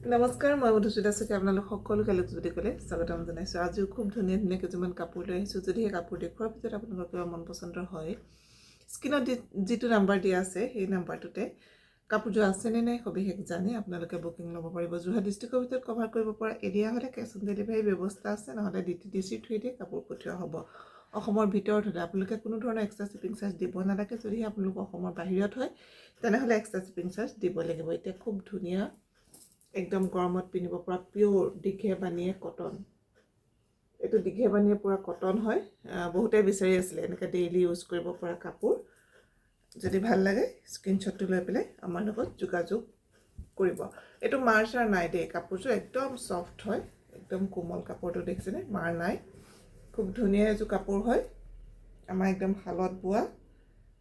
নমস্কাৰ, মই মধুস্মিতা চুকে আপোনালোক সকলোকে লোকজ্যোতিকলৈ স্বাগতম জনাইছোঁ। আজিও খুব ধুনীয়া ধুনীয়া কিছুমান কাপোৰ লৈ আহিছোঁ। যদি সেই কাপোৰ দেখুৱাৰ পিছত আপোনালোকৰ কিবা মন পচন্দৰ হয়, স্ক্ৰীণত যিটো নাম্বাৰ দিয়া আছে সেই নাম্বাৰটোতে কাপোৰযোৰ আছেনে নাই সবিশেষ জানি আপোনালোকে বুকিং ল'ব পাৰিব। যোৰহাট ডিষ্ট্ৰিক্টৰ ভিতৰত কভাৰ কৰিব পৰা এৰিয়া হ'লে কেছ অন ডেলিভাৰী ব্যৱস্থা আছে, নহ'লে DTDC থ্ৰুৱেদি কাপোৰ পঠিওৱা হ'ব। অসমৰ ভিতৰত হ'লে আপোনালোকে কোনো ধৰণৰ এক্সট্ৰা শ্বিপিং চাৰ্জ দিব নালাগে। যদিহে আপোনালোক অসমৰ বাহিৰত হয় তেনেহ'লে এক্সট্ৰা শ্বিপিং চাৰ্জ দিব লাগিব। এতিয়া খুব ধুনীয়া একদম গৰমত পিন্ধিব পৰা পিয়'ৰ দীঘে বানিয়ে কটন। এইটো দীঘে বানিয়ে পুৰা কটন হয়। বহুতে বিচাৰি আছিলে এনেকৈ ডেইলি ইউজ কৰিব পৰা কাপোৰ। যদি ভাল লাগে স্ক্ৰীনশ্বটটো লৈ পেলাই আমাৰ লগত যোগাযোগ কৰিব। এইটো মাৰ চাৰ নাই দেই, কাপোৰযোৰ একদম ছফ্ট হয়, একদম কোমল কাপোৰটো দেখিছেনে, মাৰ নাই। খুব ধুনীয়া এযোৰ কাপোৰ হয়, আমাৰ একদম শালত বোৱা।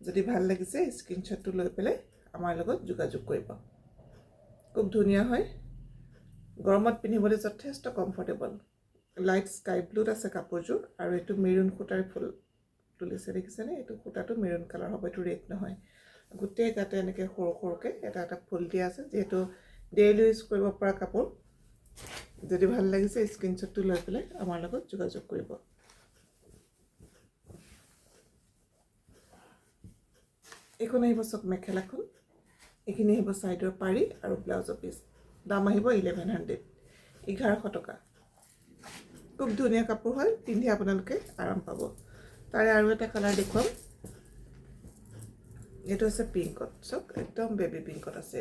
যদি ভাল লাগিছে স্ক্ৰীনশ্বটটো লৈ পেলাই আমাৰ লগত যোগাযোগ কৰিব। খুব ধুনীয়া হয়, গৰমত পিন্ধিবলৈ যথেষ্ট কমফৰ্টেবল। লাইট স্কাই ব্লুত আছে কাপোৰযোৰ, আৰু এইটো মেৰুণ সূতাৰ ফুল তুলিছে দেখিছেনে। এইটো সূতাটো মেৰুণ কালাৰ হ'ব, এইটো ৰেড নহয়। গোটেই গাতে এনেকৈ সৰু সৰুকৈ এটা এটা ফুল দিয়া আছে। যিহেতু ডেইলি ইউজ কৰিব পৰা কাপোৰ। যদি ভাল লাগিছে স্ক্ৰীনশ্বটটো লৈ পেলাই আমাৰ লগত যোগাযোগ কৰিব। এইখন আহিব চক মেখেলাখন, এইখিনি আহিব ছাইডৰ পাৰি আৰু ব্লাউজৰ পিচ। দাম আহিব 1100, 1100 টকা। খুব ধুনীয়া কাপোৰ হয়, পিন্ধি আপোনালোকে আৰাম পাব। তাৰে আৰু এটা কালাৰ দেখুৱাম। এইটো আছে পিংকত, চক একদম বেবী পিংকত আছে।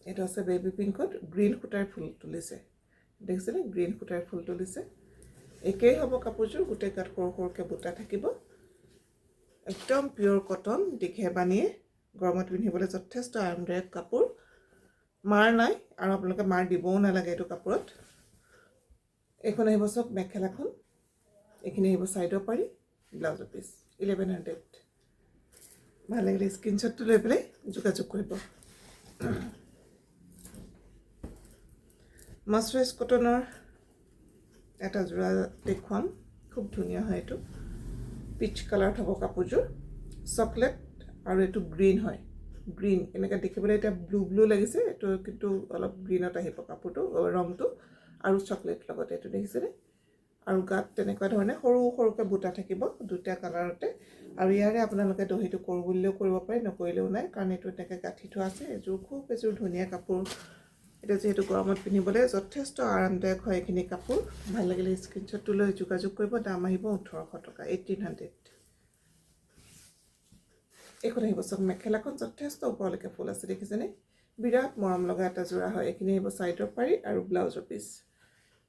এইটো আছে বেবী পিংকত, গ্ৰীণ সূতাৰ ফুল তুলিছে দেখিছেনে, গ্ৰীণ সূতাৰ ফুল তুলিছে। একেই হ'ব কাপোৰযোৰ, গোটেই গাত সৰু সৰুকৈ বুটা থাকিব। একদম পিয়'ৰ কটন, দীঘে বানিয়ে গৰমত পিন্ধিবলৈ যথেষ্ট আৰামদায়ক কাপোৰ। মাৰ নাই আৰু আপোনালোকে মাৰ দিবও নালাগে এইটো কাপোৰত। এইখন আহিব চক মেখেলাখন, এইখিনি আহিব ছাইডৰ পাৰি, ব্লাউজৰ পিচ। 1100। ভাল লাগিলে স্ক্ৰীনশ্বটটো লৈ পেলাই যোগাযোগ কৰিব। মাছৰাইজ কটনৰ এটা যোৰা দেখুৱাম, খুব ধুনীয়া হয়। এইটো পিচ কালাৰত হ'ব কাপোৰযোৰ, চকলেট আৰু এইটো গ্ৰীণ হয়। গ্ৰীণ এনেকৈ দেখিবলৈ এতিয়া ব্লু ব্লু লাগিছে, এইটো কিন্তু অলপ গ্ৰীণত আহিব কাপোৰটো, ৰংটো, আৰু চকলেট লগত এইটো দেখিছেনে। আৰু গাত তেনেকুৱা ধৰণে সৰু সৰুকৈ বুটা থাকিব দুটা কালাৰতে। আৰু ইয়াৰে আপোনালোকে দহিটো কৰোঁ বুলিলেও কৰিব পাৰে, নকৰিলেও নাই, কাৰণ এইটো এনেকৈ গাঁঠি থোৱা আছে। এযোৰ ধুনীয়া কাপোৰ। এইটো যিহেতু গৰমত পিন্ধিবলৈ যথেষ্ট আৰামদায়ক হয় এইখিনি কাপোৰ। ভাল লাগিলে স্ক্ৰীনশ্বটটো লৈ যোগাযোগ কৰিব। দাম আহিব 1800 টকা, 1800। এইখন আহিব চব মেখেলাখন, যথেষ্ট ওপৰলৈকে ফুল আছে দেখিছেনে, বিৰাট মৰম লগা এটা যোৰা হয়। এইখিনি আহিব ছাইডৰ পাৰি আৰু ব্লাউজৰ পিচ,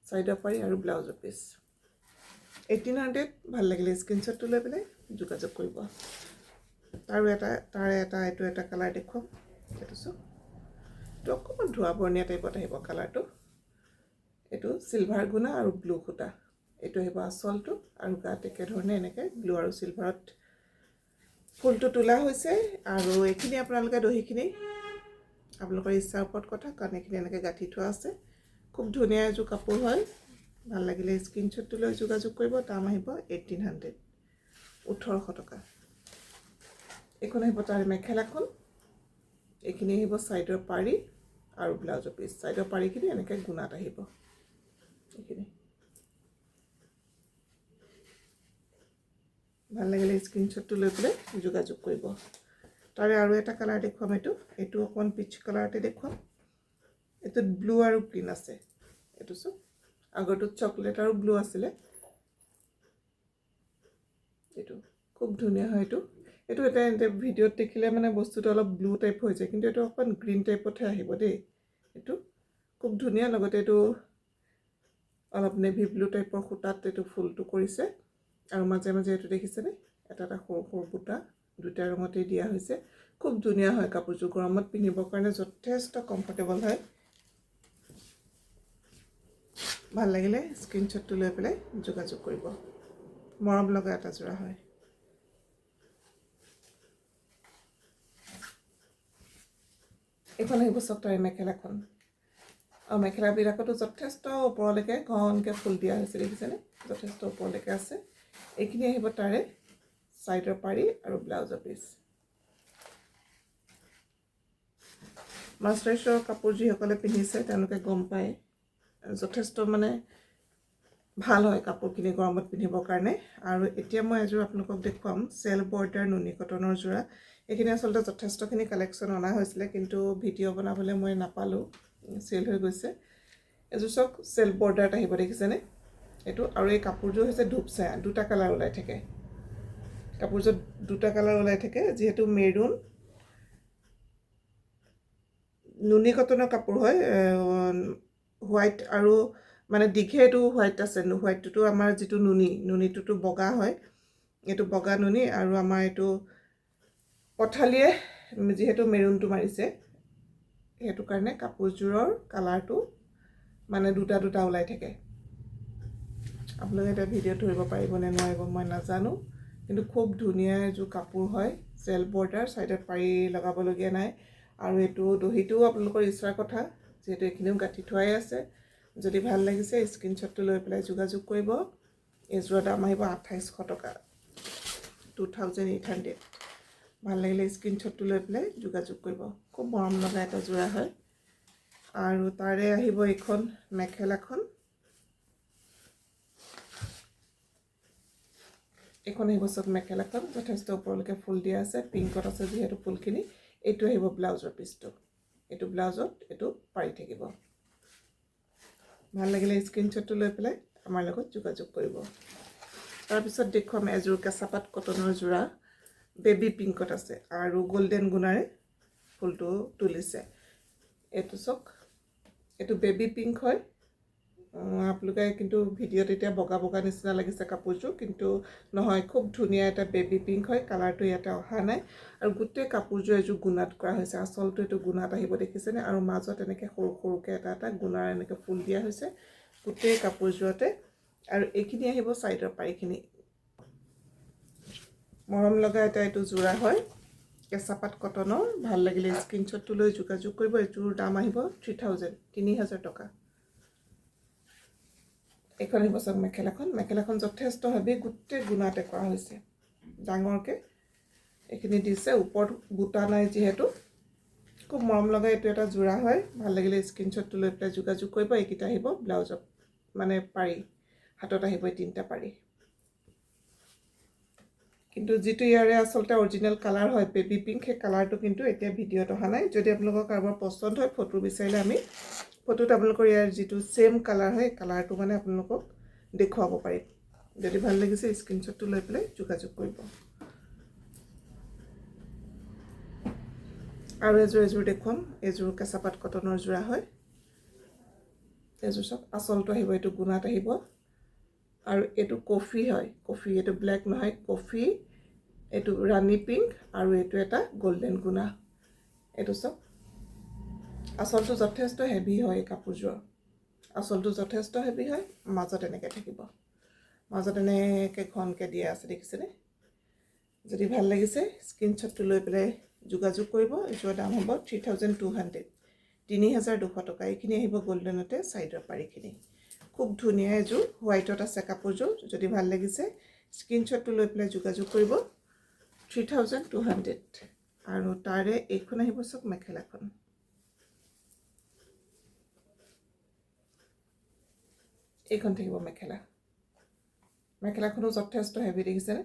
ছাইডৰ পাৰি আৰু ব্লাউজৰ পিচ। 1800। ভাল লাগিলে স্ক্ৰীনশ্বটটো লৈ পেলাই যোগাযোগ কৰিব। এইটো এটা কালাৰ দেখুৱাম। এইটো চব এইটো অকণমান ধোঁৱা বৰণীয়া টাইপত আহিব কালাৰটো। এইটো চিলভাৰ গুণা আৰু ব্লু সূতা। এইটো আহিব আঁচলটো, আৰু গাত একেধৰণে এনেকৈ ব্লু আৰু চিলভাৰত ফুলটো তোলা হৈছে। আৰু এইখিনি আপোনালোকে দহিখিনি আপোনালোকৰ ইচ্ছাৰ ওপৰত কথা, কাৰণ এইখিনি এনেকৈ গাঁঠি থোৱা আছে। খুব ধুনীয়া এযোৰ কাপোৰ হয়। ভাল লাগিলে স্ক্ৰীনশ্বটটো লৈ যোগাযোগ কৰিব। দাম আহিব 1800, 1800 টকা। এইখন আহিব তাৰ মেখেলাখন, এইখিনি আহিব ছাইডৰ পাৰি আৰু ব্লাউজৰ পিচ। ছাইডৰ পাৰিখিনি এনেকৈ গুণাত আহিব। এইখিনি ভাল লাগিলে স্ক্ৰীনশ্বটটো লৈ পেলাই যোগাযোগ কৰিব। তাৰে আৰু এটা কালাৰ দেখুৱাম। এইটো অকণমান পিচ কালাৰতে দেখুৱাম। এইটোত ব্লু আৰু গ্ৰীণ আছে। এইটো চব আগৰটোত চকলেট আৰু ব্লু আছিলে। এইটো খুব ধুনীয়া হয়। এইটো এটা ভিডিঅ'ত দেখিলে মানে বস্তুটো অলপ ব্লু টাইপ হৈ যায়, কিন্তু এইটো অকণমান গ্ৰীণ টাইপতহে আহিব দেই। এইটো খুব ধুনীয়া। লগতে এইটো অলপ নেভি ব্লু টাইপৰ সূতাত এইটো ফুলটো কৰিছে, আৰু মাজে মাজে এইটো দেখিছেনে, এটা এটা সৰু সৰু বুটা দুটা ৰঙতেই দিয়া হৈছে। খুব ধুনীয়া হয় কাপোৰযোৰ, গৰমত পিন্ধিবৰ কাৰণে যথেষ্ট কমফৰ্টেবল হয়। ভাল লাগিলে স্ক্ৰীনশ্বটটো লৈ পেলাই যোগাযোগ কৰিব। মৰম লগা এটা যোৰা হয়। এইখন আহিব চক তাৰে মেখেলাখন। মেখেলাবিলাকতো যথেষ্ট ওপৰলৈকে ঘনকৈ ফুল দিয়া হৈছে দেখিছেনে, যথেষ্ট ওপৰলৈকে আছে। এইখিনি আহিব তাৰে ছাইডৰ পাৰি আৰু ব্লাউজৰ পিচ। মাৰ্চাৰাইজৰ কাপোৰ যিসকলে পিন্ধিছে তেওঁলোকে গম পায় যথেষ্ট মানে ভাল হয় কাপোৰখিনি গৰমত পিন্ধিবৰ কাৰণে। আৰু এতিয়া মই এযোৰ আপোনালোকক দেখুৱাম চেল বৰ্ডাৰ নুনি কটনৰ যোৰা। এইখিনি আচলতে যথেষ্টখিনি কালেকশ্যন অনা হৈছিলে, কিন্তু ভিডিঅ' বনাবলৈ মই নাপালোঁ, চেল হৈ গৈছে। এযোৰ চাওক চেল বৰ্ডাৰত আহিব, দেখিছেনে এইটো। আৰু এই কাপোৰযোৰ হৈছে ধূপচায়া, দুটা কালাৰ ওলাই থাকে কাপোৰযোৰ, দুটা কালাৰ ওলাই থাকে। যিহেতু মেৰুন নুনি কটনৰ কাপোৰ হয়, হোৱাইট আৰু মানে দীঘেটো হোৱাইট আছে, হোৱাইটটোতো আমাৰ যিটো নুনিটোতো বগা হয়, এইটো বগা নুনি। আৰু আমাৰ এইটো পথালিয়ে যিহেতু মেৰুনটো মাৰিছে, সেইটো কাৰণে কাপোৰযোৰৰ কালাৰটো মানে দুটা দুটা ওলাই থাকে। আপোনালোকে এতিয়া ভিডিঅ'ত ধৰিব পাৰিব নে নোৱাৰিব মই নাজানো, কিন্তু খুব ধুনীয়া এযোৰ কাপোৰ হয়। চেল বৰ্ডাৰ, ছাইডত পাৰি লগাবলগীয়া নাই। আৰু এইটো দহিটোও আপোনালোকৰ ইচ্ছাৰ কথা, যিহেতু এইখিনিও গাঁঠি থোৱাই আছে। যদি ভাল লাগিছে স্ক্ৰীনশ্বটটো লৈ পেলাই যোগাযোগ কৰিব। এইযোৰৰ দাম আহিব 2800 টকা, 2800। ভাল লাগিলে স্ক্ৰীনশ্বটটো লৈ পেলাই যোগাযোগ কৰিব। খুব মৰম লগা এটা যোৰা হয়। আৰু তাৰে আহিব এইখন মেখেলাখন। এইখন আহিব চব মেখেলাখন, যথেষ্ট ওপৰলৈকে ফুল দিয়া আছে, পিংকত আছে যিহেতু ফুলখিনি। এইটো আহিব ব্লাউজৰ পিচটো, এইটো ব্লাউজত এইটো পাৰি থাকিব। ভাল লাগিলে স্ক্ৰীনশ্বটটো লৈ পেলাই আমাৰ লগত যোগাযোগ কৰিব। তাৰপিছত দেখুৱাম এযোৰ কেঁচাপাত কটনৰ যোৰা, বেবী পিংকত আছে আৰু গল্ডেন গুণাৰে ফুলটো তুলিছে। এইটো চাওক, এইটো বেবী পিংক হয়। আপোনালোকে কিন্তু ভিডিঅ'ত এতিয়া বগা বগা নিচিনা লাগিছে কাপোৰযোৰ, কিন্তু নহয়, খুব ধুনীয়া এটা বেবী পিংক হয়। কালাৰটো ইয়াতে অহা নাই। আৰু গোটেই কাপোৰযোৰ এযোৰ গুণাত কৰা হৈছে। আচলটো এইটো গুণাত আহিব, দেখিছেনে। আৰু মাজত এনেকৈ সৰু সৰুকৈ এটা এটা গুণাৰ এনেকৈ ফুল দিয়া হৈছে গোটেই কাপোৰযোৰতে। আৰু এইখিনি আহিব ছাইডৰ পাৰিখিনি। মৰম লগা এটা এইটো যোৰা হয় কেঁচাপাত কটনৰ। ভাল লাগিলে স্ক্ৰীনশ্বটটো লৈ যোগাযোগ কৰিব। এইটোৰ দাম আহিব 3000, 3000 টকা। এইখন আহিব চাওক মেখেলাখন। মেখেলাখন যথেষ্ট হেভি, গোটেই গুণাতে কৰা হৈছে, ডাঙৰকৈ এইখিনি দিছে। ওপৰত বুটা নাই যিহেতু। খুব মৰম লগা এইটো এটা যোৰা হয়। ভাল লাগিলে স্ক্ৰীনশ্বটটো লৈ পেলাই যোগাযোগ কৰিব। এইকেইটা আহিব ব্লাউজত, মানে পাৰি, হাতত আহিব এই তিনিটা পাৰি। কিন্তু যিটো ইয়াৰে আচলতে অৰিজিনেল কালাৰ হয় বেবী পিংক, সেই কালাৰটো কিন্তু এতিয়া ভিডিঅ'ত অহা নাই। যদি আপোনালোকৰ কাৰোবাৰ পচন্দ হয় ফটো বিচাৰিলে আমি ফটোত আপোনালোকৰ ইয়াৰ যিটো ছেম কালাৰ হয় কালাৰটো মানে আপোনালোকক দেখুৱাব পাৰিম। যদি ভাল লাগিছে স্ক্ৰীনশ্বটটো লৈ পেলাই যোগাযোগ কৰিব। আৰু এযোৰ দেখুৱাম। এইযোৰ কেঁচাপাত কটনৰ যোৰা হয়। এইযোৰ চাওক, আচলটো আহিব এইটো গুণাত আহিব। আৰু এইটো কফি হয়, কফি, এইটো ব্লেক নহয়, কফি। এইটো ৰাণী পিংক আৰু এইটো এটা গল্ডেন গুণা। এইটো চাওক, আচলটো যথেষ্ট হেভি হয় এই কাপোৰযোৰৰ। আচলটো যথেষ্ট হেভি হয়। মাজত এনেকৈ থাকিব, মাজত এনেকৈ ঘনকৈ দিয়া আছে, দেখিছেনে। যদি ভাল লাগিছে স্ক্ৰীনশ্বটটো লৈ পেলাই যোগাযোগ কৰিব। এইযোৰৰ দাম হ'ব 3200, 3200 টকা। এইখিনি আহিব গল্ডেনতে, ছাইডৰ পাৰিখিনি। খুব ধুনীয়া এযোৰ, হোৱাইটত আছে কাপোৰযোৰ। যদি ভাল লাগিছে স্ক্ৰীনশ্বটটো লৈ পেলাই যোগাযোগ কৰিব। 3200। আৰু তাৰে এইখন আহিব চাওক মেখেলাখন। এইখন থাকিব মেখেলা। মেখেলাখনো যথেষ্ট হেভি, দেখিছেনে।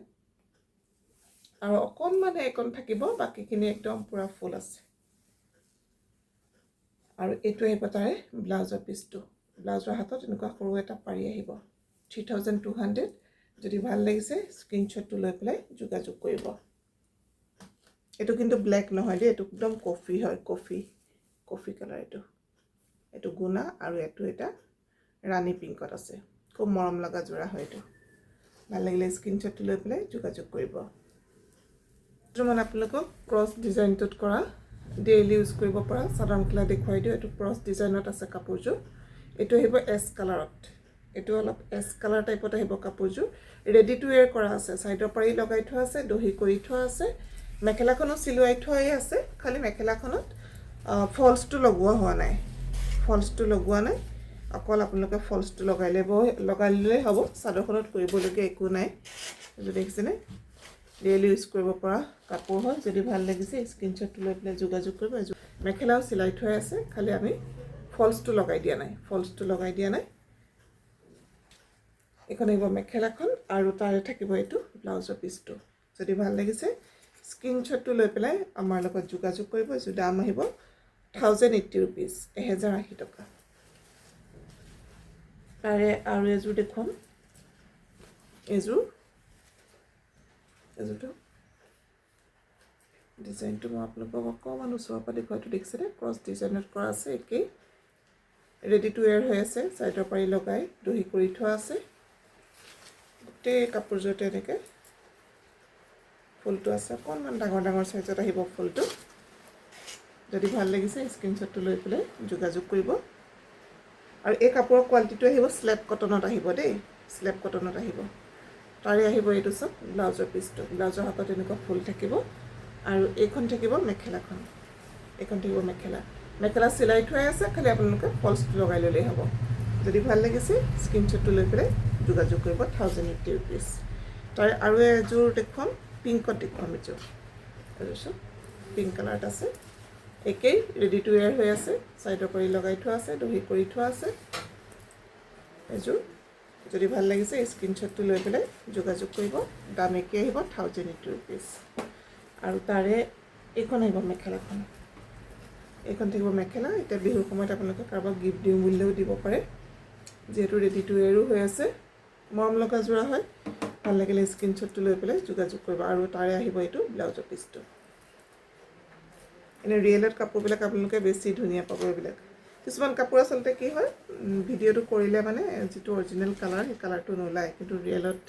আৰু অকণমান এইকণ থাকিব, বাকীখিনি একদম পূৰা ফুল আছে। আৰু এইটো আহিব তাৰে ব্লাউজৰ পিচটো। ব্লাউজৰ হাতত এনেকুৱা সৰু এটা পাৰি আহিব। 3200। যদি ভাল লাগিছে স্ক্ৰীনশ্বটটো লৈ পেলাই যোগাযোগ কৰিব। এইটো কিন্তু ব্লেক নহয় দেই, এইটো একদম কফি হয়, কফি কালাৰ। এইটো গুণা আৰু এইটো এটা ৰাণী পিংকত আছে। খুব মৰম লগা যোৰা হয় এইটো। ভাল লাগিলে স্ক্ৰীনশ্বটটো লৈ পেলাই যোগাযোগ কৰিব। মানে আপোনালোকক ক্ৰছ ডিজাইনটোত কৰা, ডেইলি ইউজ কৰিব পৰা চাদৰ মেখেলা দেখুৱাই দিওঁ। এইটো ক্ৰছ ডিজাইনত আছে কাপোৰযোৰ। এইটো আহিব এছ কালাৰত। এইটো অলপ এছ কালাৰ টাইপত আহিব কাপোৰযোৰ। ৰেডি টু ৱেৰ কৰা আছে, ছাইডৰ পাৰি লগাই থোৱা আছে, দহি কৰি থোৱা আছে। মেখেলাখনো চিলুৱাই থোৱাই আছে, খালি মেখেলাখনত ফলছটো লগোৱা হোৱা নাই। অকল আপোনালোকে ফলছটো লগাই ল'লেই হ'ব। চাদৰখনত কৰিবলগীয়া একো নাই। দেখিছেনে, ডেইলি ইউজ কৰিব পৰা কাপোৰ হয়। যদি ভাল লাগিছে স্ক্ৰীনশ্বটটো লৈ পেলাই যোগাযোগ কৰিব। মেখেলাও চিলাই থৈ আছে, খালি আমি ফলছটো লগাই দিয়া নাই। এইখন আহিব মেখেলাখন আৰু তাৰে থাকিব এইটো ব্লাউজৰ পিচটো। যদি ভাল লাগিছে স্ক্ৰীনশ্বটটো লৈ পেলাই আমাৰ লগত যোগাযোগ কৰিব। এইযোৰ দাম আহিব 1080 rupees, 1080 টকা। তাৰে আৰু এযোৰ দেখুৱাম। এযোৰটো ডিজাইনটো মই আপোনালোকক অকণমান ওচৰৰ পৰা দেখুৱাইটো দেখিছেনে? ক্ৰছ ডিজাইনত কৰা আছে, একেই ৰেডি টু ৱেৰ হৈ আছে। ছাইডৰ পাৰি লগাই দহি কৰি থোৱা আছে। গোটেই কাপোৰযোৰতে এনেকৈ ফুলটো আছে, অকণমান ডাঙৰ চাইজত আহিব ফুলটো। যদি ভাল লাগিছে স্ক্ৰীনশ্বটটো লৈ পেলাই যোগাযোগ কৰিব। আৰু এই কাপোৰৰ কোৱালিটিটো আহিব স্লেব কটনত আহিব দেই, স্লেব কটনত আহিব। তাৰে আহিব এইটো চব ব্লাউজৰ পিচটো। ব্লাউজৰ হাতত এনেকুৱা ফুল থাকিব আৰু এইখন থাকিব মেখেলাখন। এইখন থাকিব মেখেলা চিলাই থোৱাই আছে, খালি আপোনালোকে ফলছটো লগাই ল'লেই হ'ব। যদি ভাল লাগিছে স্ক্ৰীনশ্বটটো লৈ পেলাই যোগাযোগ কৰিব। 1080 rupees। তাৰে আৰু এযোৰ দেখুৱাম, পিংকত দেখুৱাম। এযোৰ চব পিংক কালাৰত আছে, একেই ৰেডি টু ৱেৰ হৈ আছে। ছাইডৰ কৰি লগাই থোৱা আছে, দহি কৰি থোৱা আছে। এযোৰ যদি ভাল লাগিছে স্ক্ৰীনশ্বটটো লৈ পেলাই যোগাযোগ কৰিব। দাম একেই আহিব 1080 rupees। আৰু তাৰে এইখন আহিব মেখেলাখন। এইখন থাকিব মেখেলা। এতিয়া বিহুৰ সময়ত আপোনালোকে কাৰোবাক গিফ্ট দিওঁ বুলিলেও দিব পাৰে, যিহেতু ৰেডি টু ৱেৰো হৈ আছে। মৰম লগা যোৰা হয়। ভাল লাগিলে স্ক্ৰীনশ্বটটো লৈ পেলাই যোগাযোগ কৰিব। আৰু তাৰে আহিব এইটো ব্লাউজৰ পিচটো। এনে ৰিয়েলত কাপোৰবিলাক আপোনালোকে বেছি ধুনীয়া পাব। এইবিলাক কিছুমান কাপোৰ আচলতে কি হয়, ভিডিঅ'টো কৰিলে মানে যিটো অৰিজিনেল কালাৰ সেই কালাৰটো নোলায়, কিন্তু ৰিয়েলত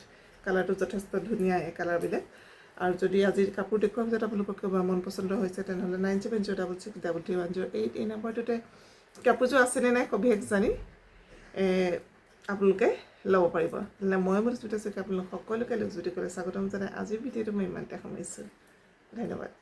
কালাৰটো যথেষ্ট ধুনীয়া এই কালাৰবিলাক। আৰু যদি আজিৰ কাপোৰ দেখুৱাৰ পিছত আপোনালোকৰ কিবা মন পচন্দ হৈছে তেনেহ'লে 9706663310 এই নম্বৰটোতে কাপোৰযোৰ আছেনে নাই সবিশেষ জানি আপোনালোকে ল'ব পাৰিব। মই মধুস্মিতা শইকীয়া আপোনালোক সকলোকে লুজুতি কৰি স্বাগতম জনাই আজিৰ ভিডিঅ'টো মই ইমানতে সামৰিছোঁ। ধন্যবাদ।